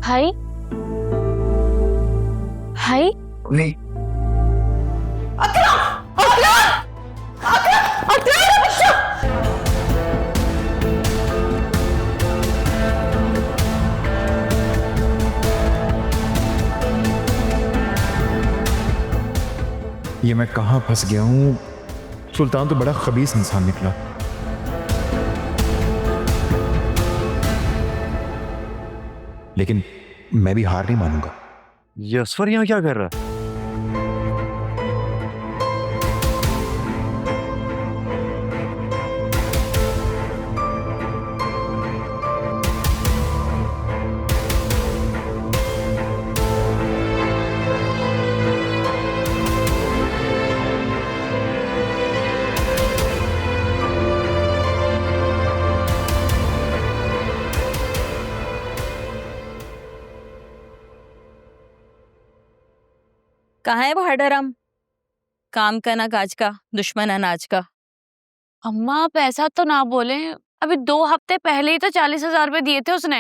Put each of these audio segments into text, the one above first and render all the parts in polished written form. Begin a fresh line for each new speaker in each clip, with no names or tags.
भाई भाई
नहीं ये मैं कहाँ फंस गया हूँ। सुल्तान तो बड़ा खबीस इंसान निकला। लेकिन मैं भी हार नहीं मानूंगा।
ये असफर यहाँ क्या कर रहा है?
कहाँ है वो हडरम? काम का ना काज का, दुश्मन अनाज का।
अम्मा आप ऐसा तो ना बोले, अभी 2 हफ्ते पहले ही तो 40,000 रुपए दिए थे उसने।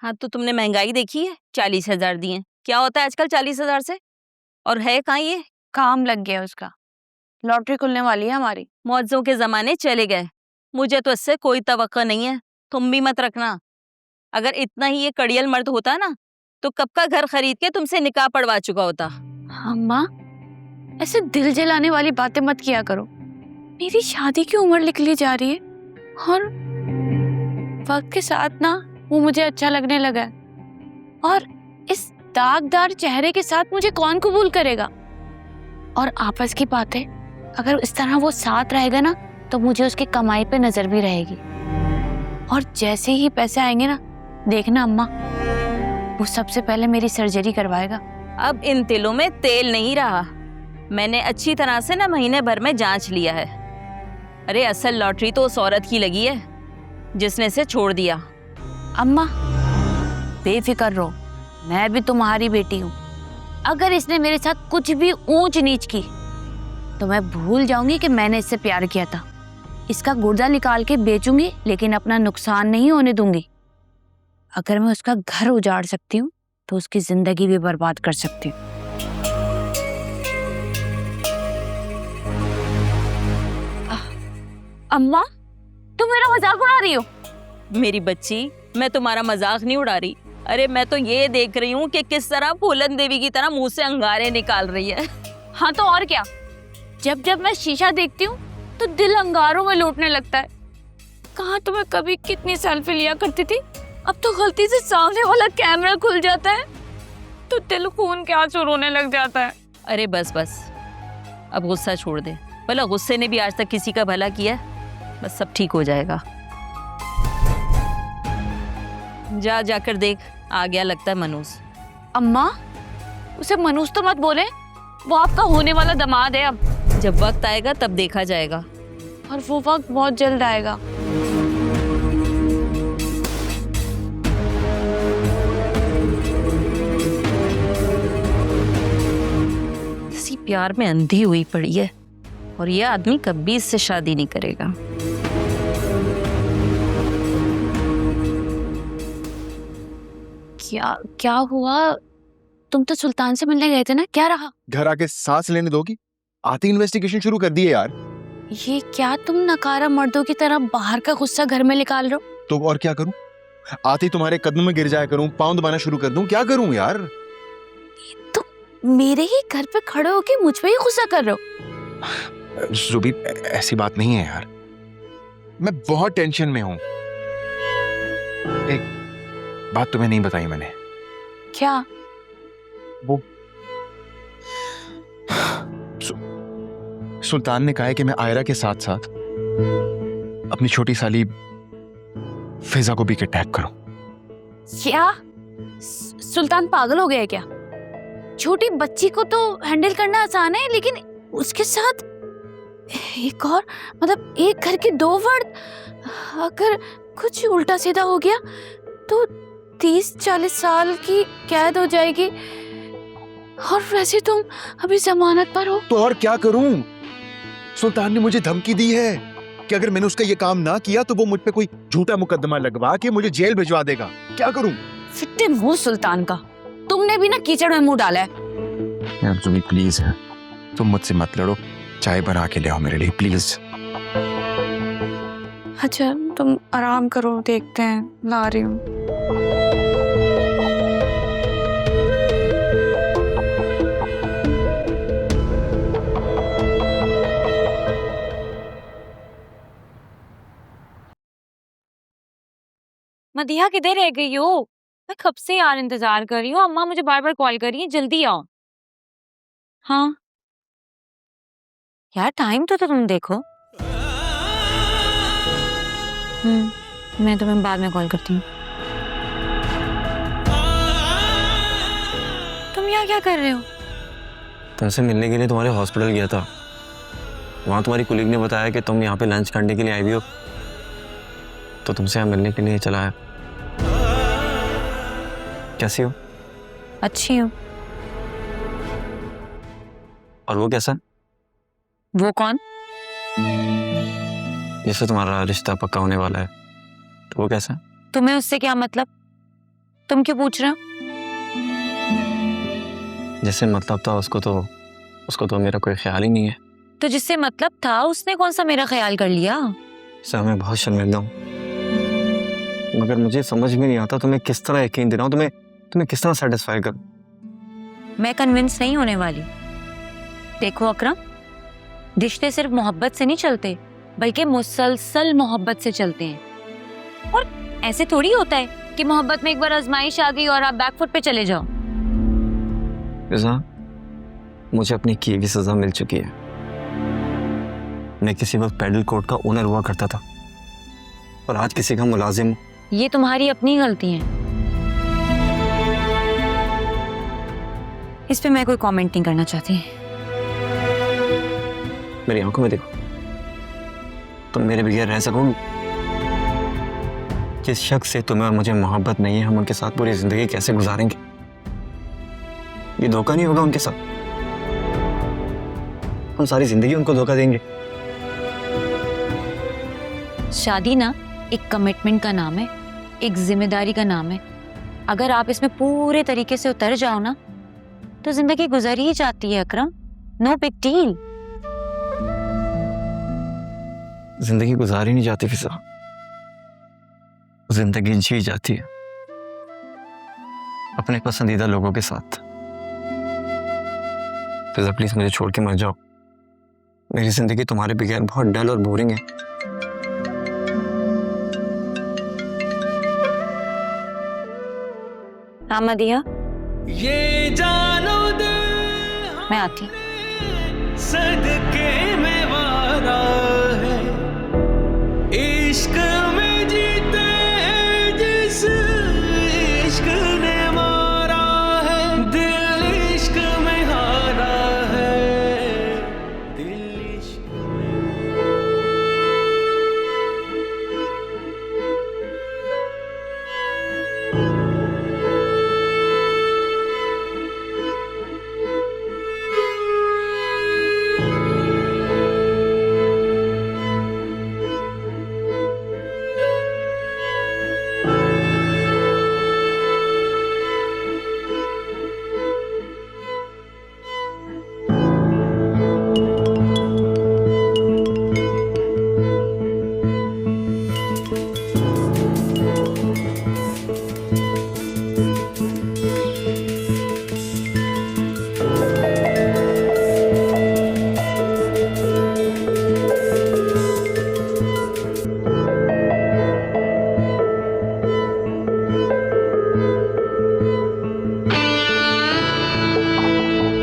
हाँ तो तुमने महंगाई देखी है? 40,000 दिए, क्या होता है आजकल 40,000 से? और है कहाँ ये?
काम लग गया उसका, लॉटरी खुलने वाली है हमारी।
मौजों के जमाने चले गए, मुझे तो इससे कोई तवक्को नहीं है, तुम भी मत रखना। अगर इतना ही ये कड़ियल मर्द होता ना तो कब का घर खरीद के तुमसे निकाह पड़वा चुका होता।
अम्मा ऐसे दिल जलाने वाली बातें मत किया करो। मेरी शादी की उम्र निकली जा रही है और वक्त के साथ ना वो मुझे अच्छा लगने लगा है, और इस दागदार चेहरे के साथ मुझे कौन कबूल करेगा? और आपस की बात है, अगर इस तरह वो साथ रहेगा ना तो मुझे उसकी कमाई पे नजर भी रहेगी, और जैसे ही पैसे आएंगे ना देखना अम्मा, वो सबसे पहले मेरी सर्जरी करवाएगा।
अब इन तिलों में तेल नहीं रहा। मैंने अच्छी तरह से ना महीने भर में जांच लिया है। अरे असल लॉटरी तो उस औरत की लगी है जिसने इसे छोड़ दिया।
अम्मा बेफिक्र रहो, मैं भी तुम्हारी बेटी हूँ। अगर इसने मेरे साथ कुछ भी ऊंच नीच की तो मैं भूल जाऊंगी कि मैंने इससे प्यार किया था। इसका गुर्दा निकाल के बेचूंगी, लेकिन अपना नुकसान नहीं होने दूंगी। अगर मैं उसका घर उजाड़ सकती हूँ तो उसकी जिंदगी भी बर्बाद कर सकती हूँ। अम्मा तुम मेरा मजाक उड़ा रही हो?
मेरी बच्ची, मैं तुम्हारा मजाक नहीं उड़ा रही। अरे मैं तो ये देख रही हूँ कि किस तरह फूलन देवी की तरह मुंह से अंगारे निकाल रही है।
हाँ तो और क्या, जब जब मैं शीशा देखती हूँ तो दिल अंगारों में लौटने लगता है। कहाँ तो मैं कभी कितनी सेल्फी लिया करती थी, अब तो गलती से सामने वाला कैमरा खुल जाता है तो दिल खून के आंसू रोने लग जाता है।
अरे बस बस, अब गुस्सा छोड़ दे। भला गुस्से ने भी आज तक किसी का भला किया है? बस सब ठीक हो जाएगा। जा जाकर देख, आ गया लगता है मनोज।
अम्मा उसे मनोज तो मत बोले, वो आपका होने वाला दामाद है। अब
जब वक्त आएगा तब देखा जाएगा।
और वो वक्त बहुत जल्द आएगा।
इसी प्यार में अंधी हुई पड़ी है, और ये आदमी कभी इससे शादी नहीं करेगा।
क्या हुआ? तुम तो सुल्तान से मिलने गए थे ना, क्या रहा?
घर आके सांस लेने दोगी? आती इन्वेस्टिगेशन शुरू कर दी है यार।
ये क्या तुम नकारा मर्दों की तरह बाहर का गुस्सा घर में निकाल रहे हो?
तो और क्या करूं? आती तुम्हारे कदमों में गिर जाया करूं, पाँव दबाना शुरू कर दूं? क्या करूं यार?
तुम मेरे ही घर पे खड़े होके मुझ पे ही गुस्सा कर रहे हो?
जुबी ऐसी बात नहीं है यार, मैं बहुत टेंशन में हूं। एक बात तुम्हें नहीं बताई मैंने।
क्या?
वो सुल्तान ने कहा है कि मैं आयरा के साथ साथ अपनी छोटी साली फिजा को भी किडनैप करूं।
क्या सुल्तान पागल हो गया है क्या? छोटी बच्ची को तो हैंडल करना आसान है, लेकिन उसके साथ एक और, मतलब एक घर के 2 फर्द, अगर कुछ उल्टा सीधा हो गया तो 30-40 साल की कैद हो जाएगी। और वैसे तुम अभी जमानत पर हो।
तो और क्या करूं? सुल्तान ने मुझे धमकी दी है कि अगर मैंने उसका ये काम ना किया तो वो मुझ पे कोई झूठा मुकदमा लगवा के मुझे जेल भिजवा देगा। क्या करूं?
फिट्टे मुंह सुल्तान का, तुमने भी ना कीचड़ में मुंह डाला है।
यार जुबी प्लीज है, तुम मुझसे मत लड़ो, चाय बना के ले आओ मेरे लिए प्लीज।
अच्छा तुम आराम करो, देखते हैं, ला रही हूँ। मदिया किधर रह गई हो? मैं कब से यार इंतजार कर रही हूँ, अम्मा मुझे बार बार कॉल कर रही है, जल्दी आओ। हाँ यार टाइम तो तुम देखो। मैं तुम्हें बाद में कॉल करती हूँ। तुम यहाँ क्या कर रहे हो?
तुमसे मिलने के लिए तुम्हारे हॉस्पिटल गया था। वहाँ तुम्हारी कुलीग ने बताया कि तुम यहाँ पे लंच करने के लिए आई हुई हो, तो तुमसे यहाँ मिलने के लिए चला आया। कैसी हो?
अच्छी हूँ।
और वो कैसा?
वो कौन?
जैसे तुम्हारा रिश्ता पक्का होने वाला है, तो वो कैसा?
तुम्हें उससे क्या मतलब? तुम क्यों पूछ रहे हो?
जैसे मतलब था उसको तो मेरा कोई ख्याल ही नहीं है।
तो जिससे मतलब था उसने कौन सा मेरा ख्याल कर लिया?
सर मैं बहुत शर्मिंदा हूँ, मगर मुझे समझ में नहीं आता तुम्हें किस तरह यकीन दिलाऊं, तुम्हें किस तरह सेटिस्फाई करूं।
मैं कन्विंस नहीं होने वाली। देखो अकरम, रिश्ते सिर्फ मोहब्बत से नहीं चलते, बल्कि मुसलसल मोहब्बत से चलते हैं। और ऐसे थोड़ी होता है कि मोहब्बत में एक बार आजमाइश आ गई और आप बैकफुट पे चले जाओ।
फिजा, मुझे अपनी की हुई सजा मिल चुकी है। मैं किसी वक्त पैडल कोर्ट का ओनर हुआ करता था और आज किसी का मुलाजिम।
ये तुम्हारी अपनी गलती है, इस पे मैं कोई कमेंट नहीं करना चाहती।
मेरी आंखों में देखो, तुम मेरे बगैर रह सकोगी? जिस शख्स से तुम्हें और मुझे मोहब्बत नहीं है, हम उनके साथ पूरी जिंदगी कैसे गुजारेंगे? ये धोखा नहीं होगा उनके साथ? हम सारी जिंदगी उनको धोखा देंगे?
शादी ना एक कमिटमेंट का नाम है, एक जिम्मेदारी का नाम है। अगर आप इसमें पूरे तरीके से उतर जाओ ना, तो जिंदगी गुजर ही जाती है अकरम। No big deal.
जिंदगी गुजारी नहीं जाती फिजा, जिंदगी जी जाती है अपने पसंदीदा लोगों के साथ। फिजा प्लीज मुझे छोड़ के मत जाओ, मेरी जिंदगी तुम्हारे बगैर बहुत डल और बोरिंग है।
हाँ मदिया,
ये जानो दे
मैं आती।
सदके में वादा है, इश्क में जीते हैं जिस इश्क ने मारा है, दिल इश्क में हारा है, दिल इश्क में।